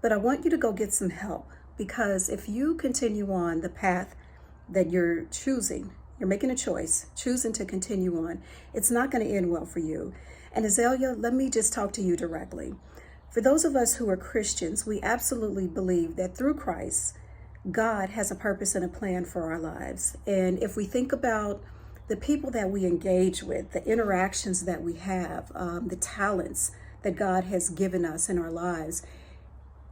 But I want you to go get some help, because if you continue on the path that you're choosing, you're making a choice, choosing to continue on, it's not going to end well for you. And Azealia, let me just talk to you directly. For those of us who are Christians, we absolutely believe that through Christ, God has a purpose and a plan for our lives. And if we think about the people that we engage with, the interactions that we have, the talents that God has given us in our lives,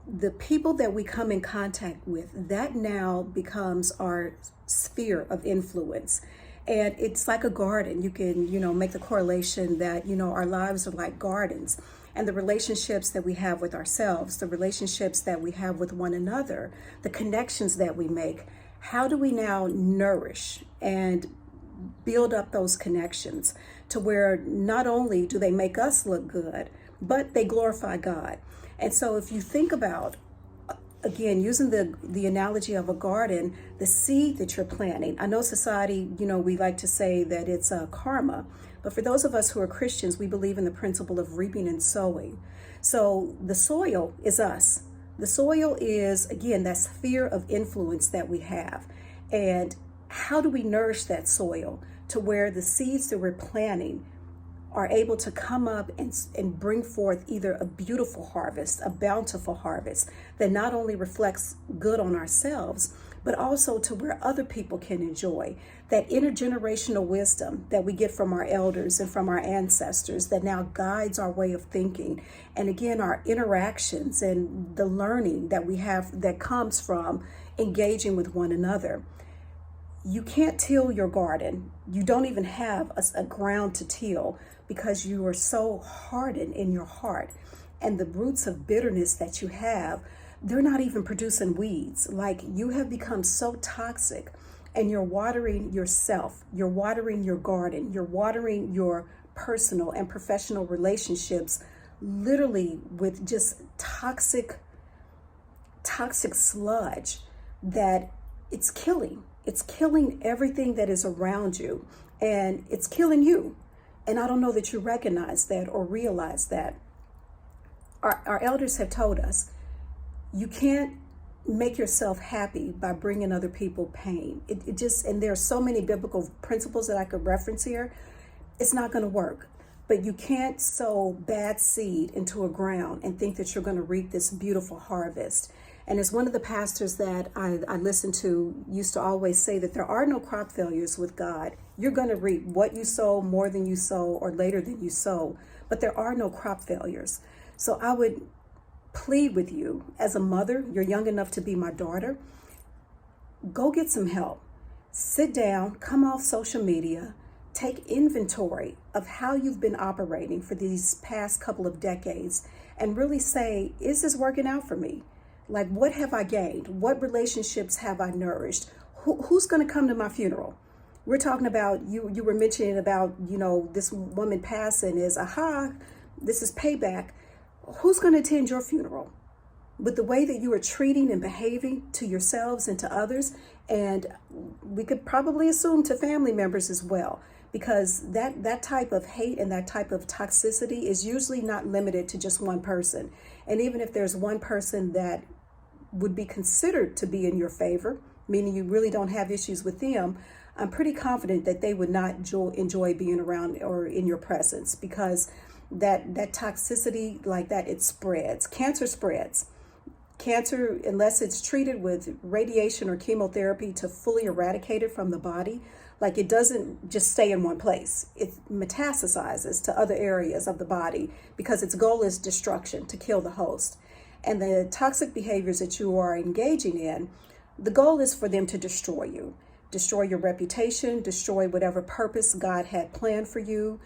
the people that we come in contact with, that now becomes our sphere of influence. And it's like a garden. You can, make the correlation that, our lives are like gardens. And the relationships that we have with ourselves, the relationships that we have with one another, the connections that we make, how do we now nourish and build up those connections to where not only do they make us look good, but they glorify God? And so if you think about, again, using the analogy of a garden, the seed that you're planting, I know society, we like to say that it's karma, but for those of us who are Christians, we believe in the principle of reaping and sowing. So the soil is us. The soil is, again, that sphere of influence that we have. And how do we nourish that soil to where the seeds that we're planting are able to come up and bring forth either a beautiful harvest, a bountiful harvest that not only reflects good on ourselves, but also to where other people can enjoy that intergenerational wisdom that we get from our elders and from our ancestors that now guides our way of thinking. And again, our interactions and the learning that we have that comes from engaging with one another. You can't till your garden. You don't even have a ground to till because you are so hardened in your heart. And the roots of bitterness that you have, they're not even producing weeds. Like, you have become so toxic, and you're watering yourself, you're watering your garden, you're watering your personal and professional relationships, literally with just toxic sludge that it's killing. It's killing everything that is around you, and it's killing you. And I don't know that you recognize that or realize that. Our elders have told us, you can't make yourself happy by bringing other people pain. It just, and there are so many biblical principles that I could reference here. It's not going to work. But you can't sow bad seed into a ground and think that you're going to reap this beautiful harvest. And as one of the pastors that I listened to used to always say, that there are no crop failures with God. You're going to reap what you sow, more than you sow, or later than you sow. But there are no crop failures. So I would plead with you as a mother, you're young enough to be my daughter, go get some help. Sit down, come off social media, take inventory of how you've been operating for these past couple of decades, and really say, is this working out for me? Like, what have I gained? What relationships have I nourished? Who's going to come to my funeral? We're talking about, you were mentioning about, this woman passing is, this is payback. Who's going to attend your funeral? With the way that you are treating and behaving to yourselves and to others, and we could probably assume to family members as well, because that type of hate and that type of toxicity is usually not limited to just one person. And even if there's one person that would be considered to be in your favor, meaning you really don't have issues with them, I'm pretty confident that they would not enjoy being around or in your presence, because that toxicity like that, it spreads. Cancer spreads. Cancer, unless it's treated with radiation or chemotherapy to fully eradicate it from the body, like, it doesn't just stay in one place. It metastasizes to other areas of the body because its goal is destruction, to kill the host. And the toxic behaviors that you are engaging in, the goal is for them to destroy you, destroy your reputation, destroy whatever purpose God had planned for you,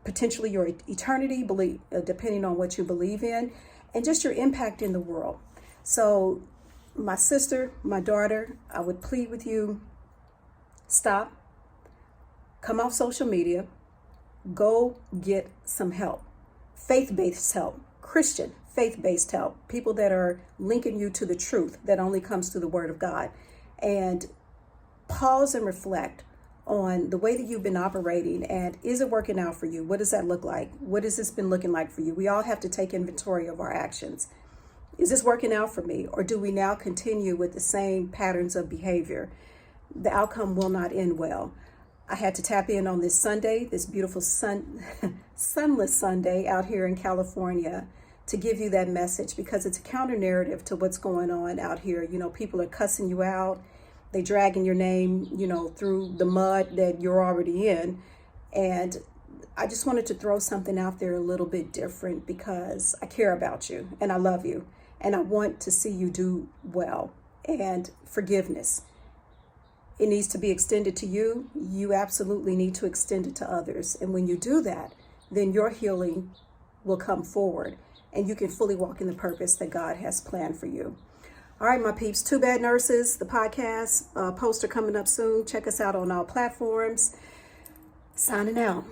potentially your eternity, depending on what you believe in, and just your impact in the world. So my sister, my daughter, I would plead with you, stop, come off social media, go get some help, faith-based help, Christian faith-based help, people that are linking you to the truth that only comes through the Word of God, and pause and reflect on the way that you've been operating, and is it working out for you? What does that look like? What has this been looking like for you? We all have to take inventory of our actions. Is this working out for me? Or do we now continue with the same patterns of behavior? The outcome will not end well. I had to tap in on this Sunday, this beautiful sunless Sunday out here in California, to give you that message, because it's a counter narrative to what's going on out here. You know, people are cussing you out. They dragging your name, you know, through the mud that you're already in. And I just wanted to throw something out there a little bit different, because I care about you and I love you and I want to see you do well. And forgiveness, it needs to be extended to you. You absolutely need to extend it to others. And when you do that, then your healing will come forward and you can fully walk in the purpose that God has planned for you. All right, my peeps, Too Bad Nurses, the podcast, poster coming up soon. Check us out on all platforms. Signing out.